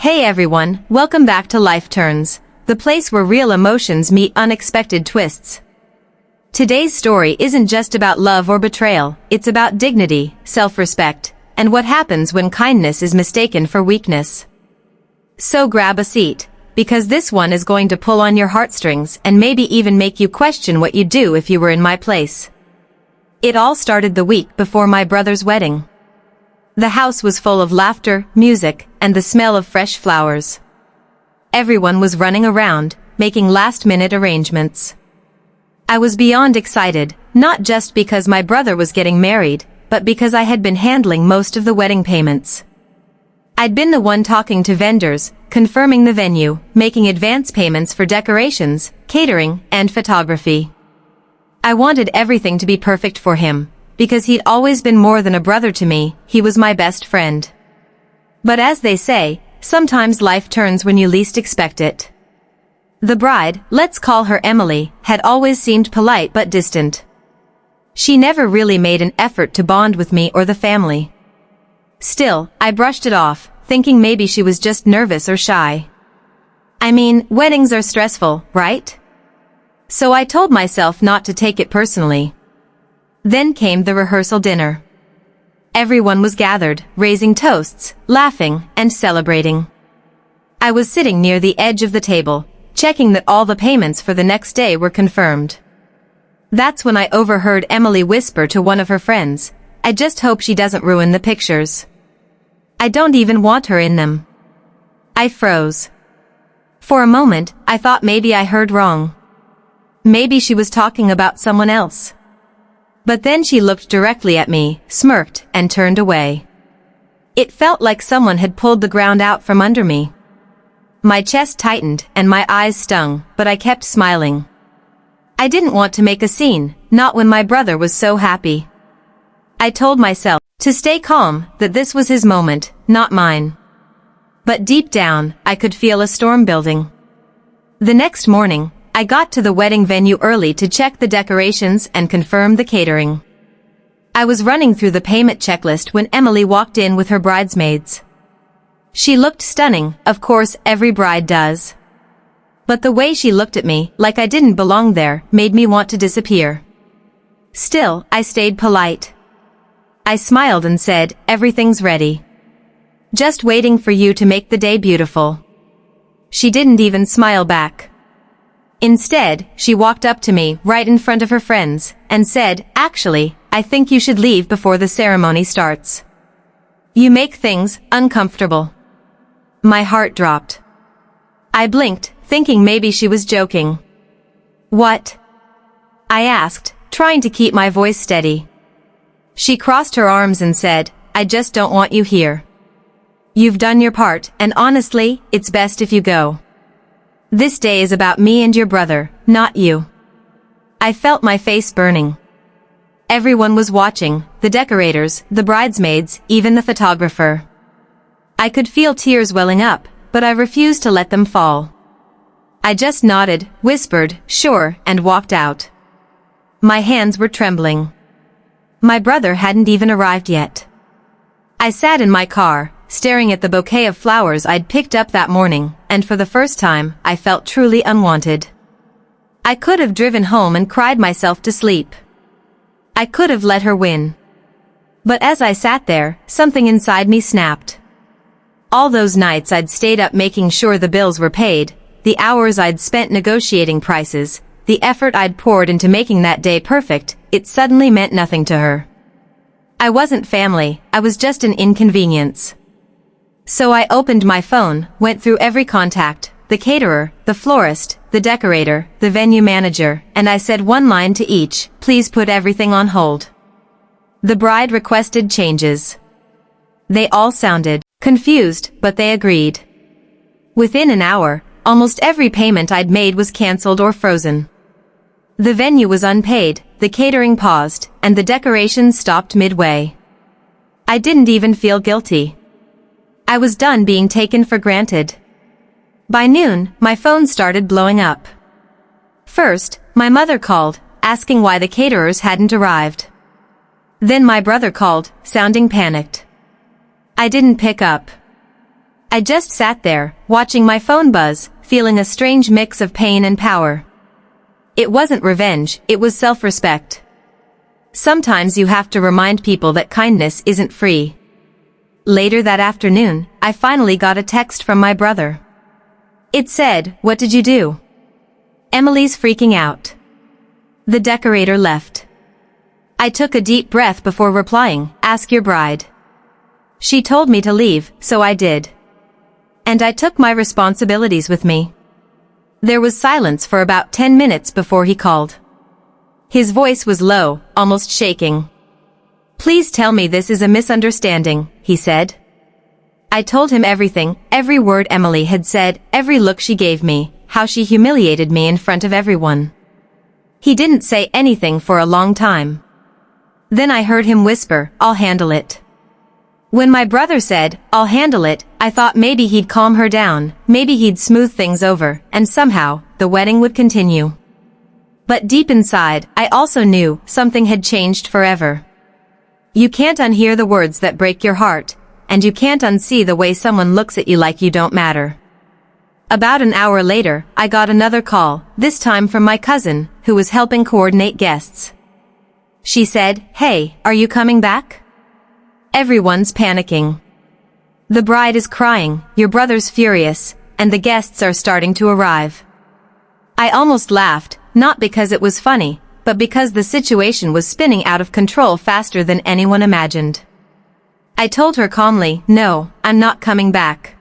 Hey everyone, welcome back to Life Turns, the place where real emotions meet unexpected twists. Today's story isn't just about love or betrayal, it's about dignity, self-respect, and what happens when kindness is mistaken for weakness. So grab a seat, because this one is going to pull on your heartstrings and maybe even make you question what you'd do if you were in my place. It all started the week before my brother's wedding. The house was full of laughter, music, and the smell of fresh flowers. Everyone was running around, making last-minute arrangements. I was beyond excited, not just because my brother was getting married, but because I had been handling most of the wedding payments. I'd been the one talking to vendors, confirming the venue, making advance payments for decorations, catering, and photography. I wanted everything to be perfect for him, because he'd always been more than a brother to me, he was my best friend. But as they say, sometimes life turns when you least expect it. The bride, let's call her Emily, had always seemed polite but distant. She never really made an effort to bond with me or the family. Still, I brushed it off, thinking maybe she was just nervous or shy. I mean, weddings are stressful, right? So I told myself not to take it personally. Then came the rehearsal dinner. Everyone was gathered, raising toasts, laughing, and celebrating. I was sitting near the edge of the table, checking that all the payments for the next day were confirmed. That's when I overheard Emily whisper to one of her friends, "I just hope she doesn't ruin the pictures. I don't even want her in them." I froze. For a moment, I thought maybe I heard wrong. Maybe she was talking about someone else. But then she looked directly at me, smirked, and turned away. It felt like someone had pulled the ground out from under me. My chest tightened and my eyes stung, but I kept smiling. I didn't want to make a scene, not when my brother was so happy. I told myself to stay calm, that this was his moment, not mine. But deep down, I could feel a storm building. The next morning, I got to the wedding venue early to check the decorations and confirm the catering. I was running through the payment checklist when Emily walked in with her bridesmaids. She looked stunning, of course every bride does. But the way she looked at me, like I didn't belong there, made me want to disappear. Still, I stayed polite. I smiled and said, "Everything's ready. Just waiting for you to make the day beautiful." She didn't even smile back. Instead, she walked up to me right in front of her friends and said, "Actually, I think you should leave before the ceremony starts. You make things uncomfortable." My heart dropped. I blinked, thinking maybe she was joking. "What?" I asked, trying to keep my voice steady. She crossed her arms and said, "I just don't want you here. You've done your part, and honestly, it's best if you go. This day is about me and your brother, not you." I felt my face burning. Everyone was watching, the decorators, the bridesmaids, even the photographer. I could feel tears welling up, but I refused to let them fall. I just nodded, whispered, "Sure," and walked out. My hands were trembling. My brother hadn't even arrived yet. I sat in my car, staring at the bouquet of flowers I'd picked up that morning, and for the first time, I felt truly unwanted. I could have driven home and cried myself to sleep. I could have let her win. But as I sat there, something inside me snapped. All those nights I'd stayed up making sure the bills were paid, the hours I'd spent negotiating prices, the effort I'd poured into making that day perfect, it suddenly meant nothing to her. I wasn't family, I was just an inconvenience. So I opened my phone, went through every contact, the caterer, the florist, the decorator, the venue manager, and I said one line to each, "Please put everything on hold." The bride requested changes. They all sounded confused, but they agreed. Within an hour, almost every payment I'd made was cancelled or frozen. The venue was unpaid, the catering paused, and the decorations stopped midway. I didn't even feel guilty. I was done being taken for granted. By noon, my phone started blowing up. First, my mother called, asking why the caterers hadn't arrived. Then my brother called, sounding panicked. I didn't pick up. I just sat there, watching my phone buzz, feeling a strange mix of pain and power. It wasn't revenge, it was self-respect. Sometimes you have to remind people that kindness isn't free. Later that afternoon, I finally got a text from my brother. It said, "What did you do?" "Emily's freaking out. The decorator left." I took a deep breath before replying, "Ask your bride." She told me to leave, so I did. And I took my responsibilities with me. There was silence for about 10 minutes before he called. His voice was low, almost shaking. "Please tell me this is a misunderstanding," he said. I told him everything, every word Emily had said, every look she gave me, how she humiliated me in front of everyone. He didn't say anything for a long time. Then I heard him whisper, "I'll handle it." When my brother said, "I'll handle it," I thought maybe he'd calm her down, maybe he'd smooth things over, and somehow, the wedding would continue. But deep inside, I also knew something had changed forever. You can't unhear the words that break your heart, and you can't unsee the way someone looks at you like you don't matter. About an hour later, I got another call, this time from my cousin, who was helping coordinate guests. She said, "Hey, are you coming back? Everyone's panicking. The bride is crying, your brother's furious, and the guests are starting to arrive." I almost laughed, not because it was funny, but because the situation was spinning out of control faster than anyone imagined. I told her calmly, "No, I'm not coming back.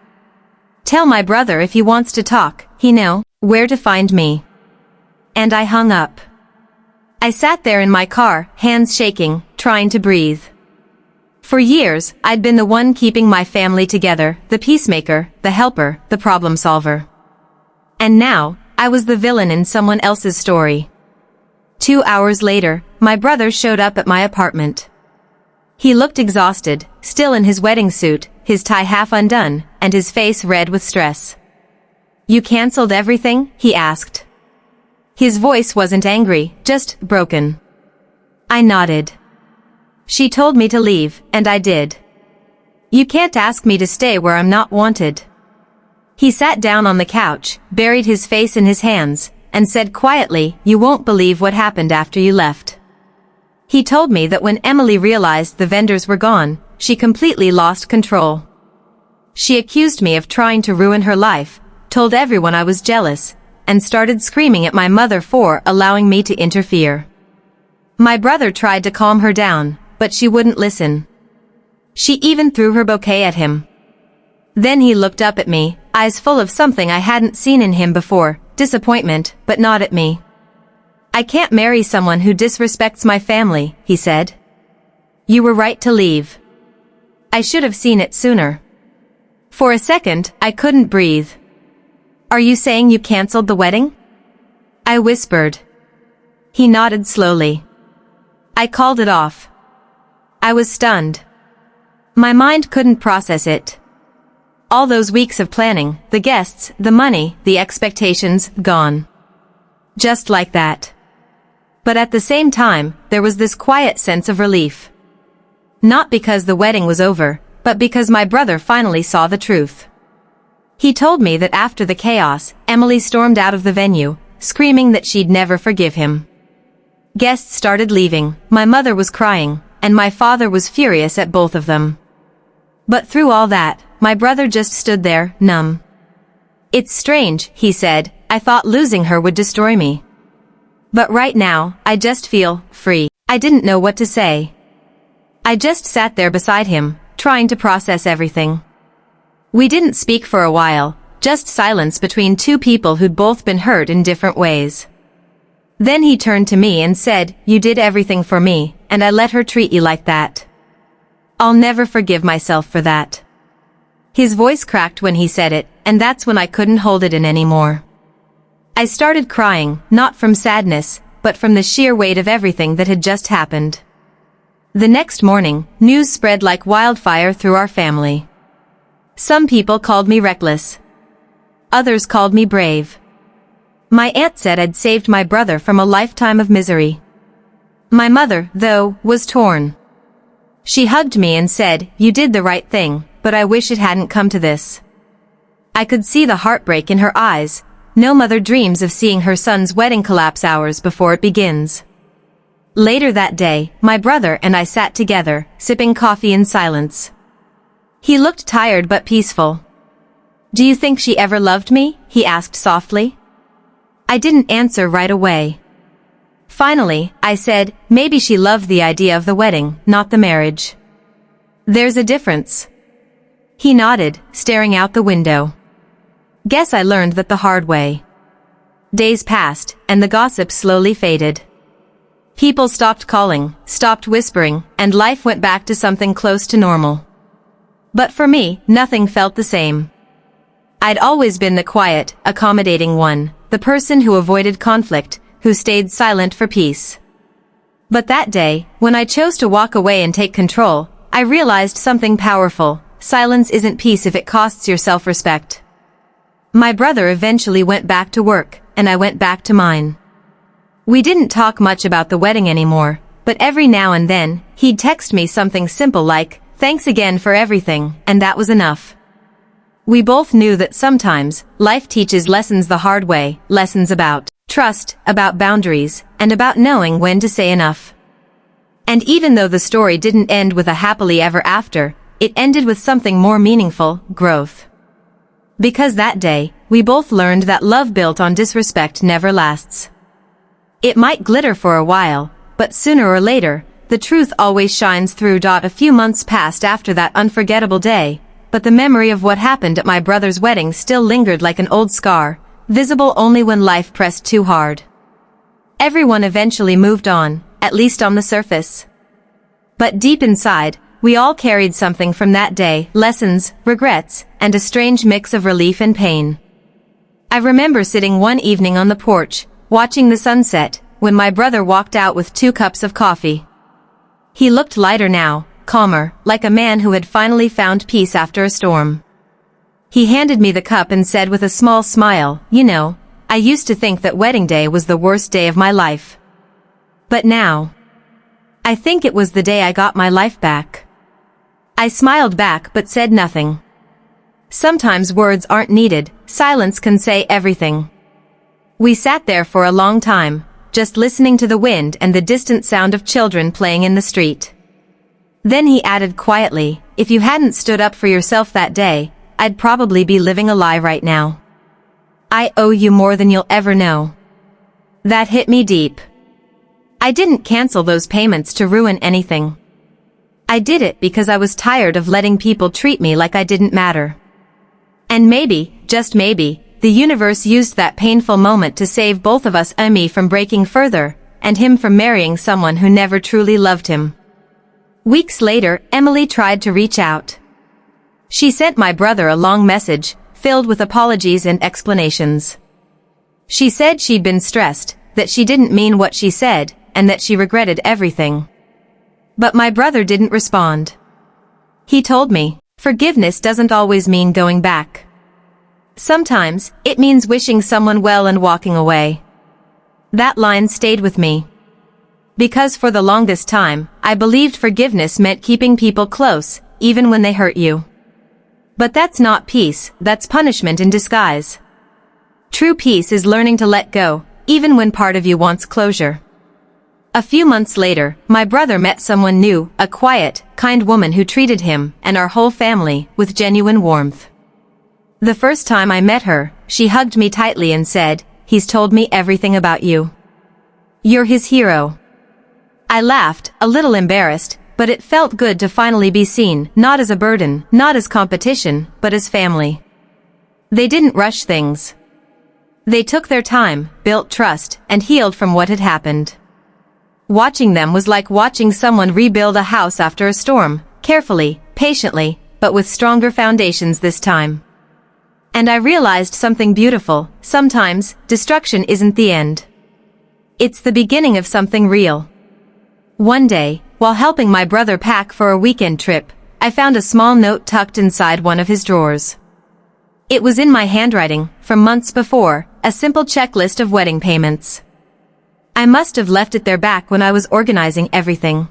Tell my brother if he wants to talk, he knows where to find me." And I hung up. I sat there in my car, hands shaking, trying to breathe. For years, I'd been the one keeping my family together, the peacemaker, the helper, the problem solver. And now, I was the villain in someone else's story. 2 hours later, my brother showed up at my apartment. He looked exhausted, still in his wedding suit, his tie half undone, and his face red with stress. "You canceled everything?" he asked. His voice wasn't angry, just broken. I nodded. "She told me to leave, and I did. You can't ask me to stay where I'm not wanted." He sat down on the couch, buried his face in his hands, and said quietly, "You won't believe what happened after you left." He told me that when Emily realized the vendors were gone, she completely lost control. She accused me of trying to ruin her life, told everyone I was jealous, and started screaming at my mother for allowing me to interfere. My brother tried to calm her down, but she wouldn't listen. She even threw her bouquet at him. Then he looked up at me, eyes full of something I hadn't seen in him before, disappointment, but not at me. "I can't marry someone who disrespects my family," he said. "You were right to leave. I should have seen it sooner." For a second, I couldn't breathe. "Are you saying you canceled the wedding?" I whispered. He nodded slowly. "I called it off." I was stunned. My mind couldn't process it. All those weeks of planning, the guests, the money, the expectations, gone. Just like that. But at the same time, there was this quiet sense of relief. Not because the wedding was over, but because my brother finally saw the truth. He told me that after the chaos, Emily stormed out of the venue, screaming that she'd never forgive him. Guests started leaving, my mother was crying, and my father was furious at both of them. But through all that, my brother just stood there, numb. "It's strange," he said, "I thought losing her would destroy me. But right now, I just feel free." I didn't know what to say. I just sat there beside him, trying to process everything. We didn't speak for a while, just silence between two people who'd both been hurt in different ways. Then he turned to me and said, "You did everything for me, and I let her treat you like that. I'll never forgive myself for that." His voice cracked when he said it, and that's when I couldn't hold it in anymore. I started crying, not from sadness, but from the sheer weight of everything that had just happened. The next morning, news spread like wildfire through our family. Some people called me reckless. Others called me brave. My aunt said I'd saved my brother from a lifetime of misery. My mother, though, was torn. She hugged me and said, "You did the right thing, but I wish it hadn't come to this." I could see the heartbreak in her eyes. No mother dreams of seeing her son's wedding collapse hours before it begins. Later that day, my brother and I sat together, sipping coffee in silence. He looked tired but peaceful. "Do you think she ever loved me?" he asked softly. I didn't answer right away. Finally, I said, "Maybe she loved the idea of the wedding, not the marriage. There's a difference." He nodded, staring out the window. Guess I learned that the hard way. Days passed, and the gossip slowly faded. People stopped calling, stopped whispering, and life went back to something close to normal. But for me, nothing felt the same. I'd always been the quiet, accommodating one, the person who avoided conflict, who stayed silent for peace. But that day, when I chose to walk away and take control, I realized something powerful. Silence isn't peace if it costs your self-respect. My brother eventually went back to work, and I went back to mine. We didn't talk much about the wedding anymore, but every now and then, he'd text me something simple like, "Thanks again for everything," and that was enough. We both knew that sometimes, life teaches lessons the hard way, lessons about trust, about boundaries, and about knowing when to say enough. And even though the story didn't end with a happily ever after, it ended with something more meaningful, growth. Because that day, we both learned that love built on disrespect never lasts. It might glitter for a while, but sooner or later, the truth always shines through. A few months passed after that unforgettable day, but the memory of what happened at my brother's wedding still lingered like an old scar, visible only when life pressed too hard. Everyone eventually moved on, at least on the surface. But deep inside, we all carried something from that day, lessons, regrets, and a strange mix of relief and pain. I remember sitting one evening on the porch, watching the sunset, when my brother walked out with 2 cups of coffee. He looked lighter now, calmer, like a man who had finally found peace after a storm. He handed me the cup and said with a small smile, "You know, I used to think that wedding day was the worst day of my life. But now, I think it was the day I got my life back." I smiled back but said nothing. Sometimes words aren't needed, silence can say everything. We sat there for a long time, just listening to the wind and the distant sound of children playing in the street. Then he added quietly, "If you hadn't stood up for yourself that day, I'd probably be living a lie right now. I owe you more than you'll ever know." That hit me deep. I didn't cancel those payments to ruin anything. I did it because I was tired of letting people treat me like I didn't matter. And maybe, just maybe, the universe used that painful moment to save both of us, me from breaking further, and him from marrying someone who never truly loved him. Weeks later, Emily tried to reach out. She sent my brother a long message, filled with apologies and explanations. She said she'd been stressed, that she didn't mean what she said, and that she regretted everything. But my brother didn't respond. He told me, "Forgiveness doesn't always mean going back. Sometimes, it means wishing someone well and walking away." That line stayed with me. Because for the longest time, I believed forgiveness meant keeping people close, even when they hurt you. But that's not peace, that's punishment in disguise. True peace is learning to let go, even when part of you wants closure. A few months later, my brother met someone new, a quiet, kind woman who treated him, and our whole family, with genuine warmth. The first time I met her, she hugged me tightly and said, "He's told me everything about you. You're his hero." I laughed, a little embarrassed, but it felt good to finally be seen, not as a burden, not as competition, but as family. They didn't rush things. They took their time, built trust, and healed from what had happened. Watching them was like watching someone rebuild a house after a storm, carefully, patiently, but with stronger foundations this time. And I realized something beautiful. Sometimes, destruction isn't the end. It's the beginning of something real. One day, while helping my brother pack for a weekend trip, I found a small note tucked inside one of his drawers. It was in my handwriting, from months before, a simple checklist of wedding payments. I must have left it there back when I was organizing everything.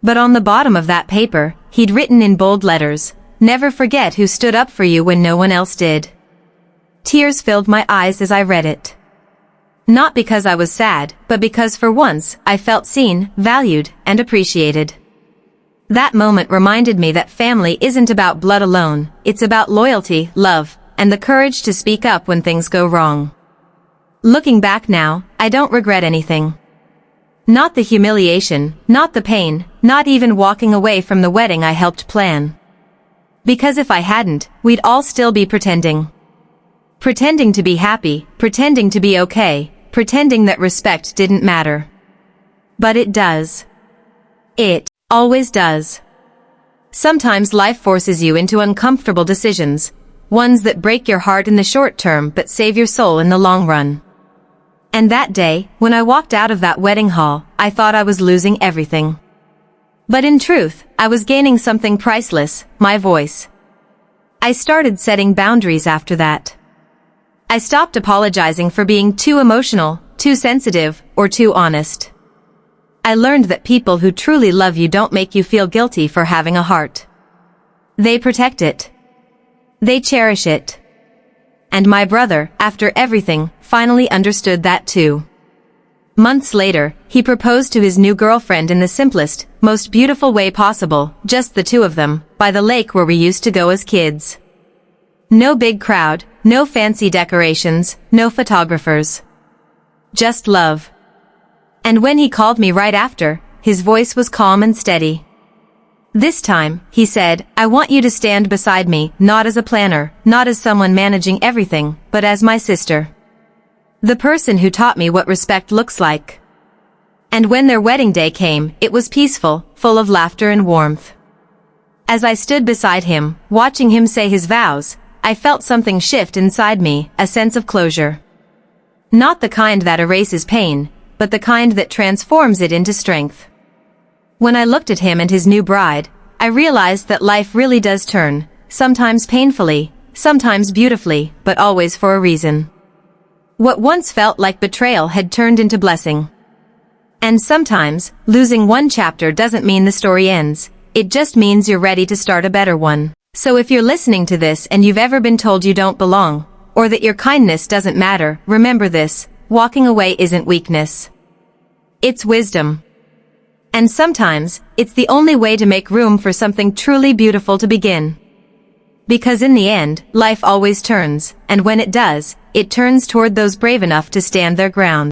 But on the bottom of that paper, he'd written in bold letters, never forget who stood up for you when no one else did. Tears filled my eyes as I read it. Not because I was sad, but because for once, I felt seen, valued, and appreciated. That moment reminded me that family isn't about blood alone, it's about loyalty, love, and the courage to speak up when things go wrong. Looking back now, I don't regret anything. Not the humiliation, not the pain, not even walking away from the wedding I helped plan. Because if I hadn't, we'd all still be pretending. Pretending to be happy, pretending to be okay, pretending that respect didn't matter. But it does. It always does. Sometimes life forces you into uncomfortable decisions, ones that break your heart in the short term but save your soul in the long run. And that day, when I walked out of that wedding hall, I thought I was losing everything. But in truth, I was gaining something priceless, my voice. I started setting boundaries after that. I stopped apologizing for being too emotional, too sensitive, or too honest. I learned that people who truly love you don't make you feel guilty for having a heart. They protect it. They cherish it. And my brother, after everything, finally understood that too. Months later, he proposed to his new girlfriend in the simplest, most beautiful way possible, just the two of them, by the lake where we used to go as kids. No big crowd, no fancy decorations, no photographers. Just love. And when he called me right after, his voice was calm and steady. This time, he said, I want you to stand beside me, not as a planner, not as someone managing everything, but as my sister. The person who taught me what respect looks like. And when their wedding day came, it was peaceful, full of laughter and warmth. As I stood beside him, watching him say his vows, I felt something shift inside me, a sense of closure. Not the kind that erases pain, but the kind that transforms it into strength. When I looked at him and his new bride, I realized that life really does turn, sometimes painfully, sometimes beautifully, but always for a reason. What once felt like betrayal had turned into blessing. And sometimes, losing one chapter doesn't mean the story ends, it just means you're ready to start a better one. So if you're listening to this and you've ever been told you don't belong, or that your kindness doesn't matter, remember this, walking away isn't weakness. It's wisdom. And sometimes, it's the only way to make room for something truly beautiful to begin. Because in the end, life always turns, and when it does, it turns toward those brave enough to stand their ground.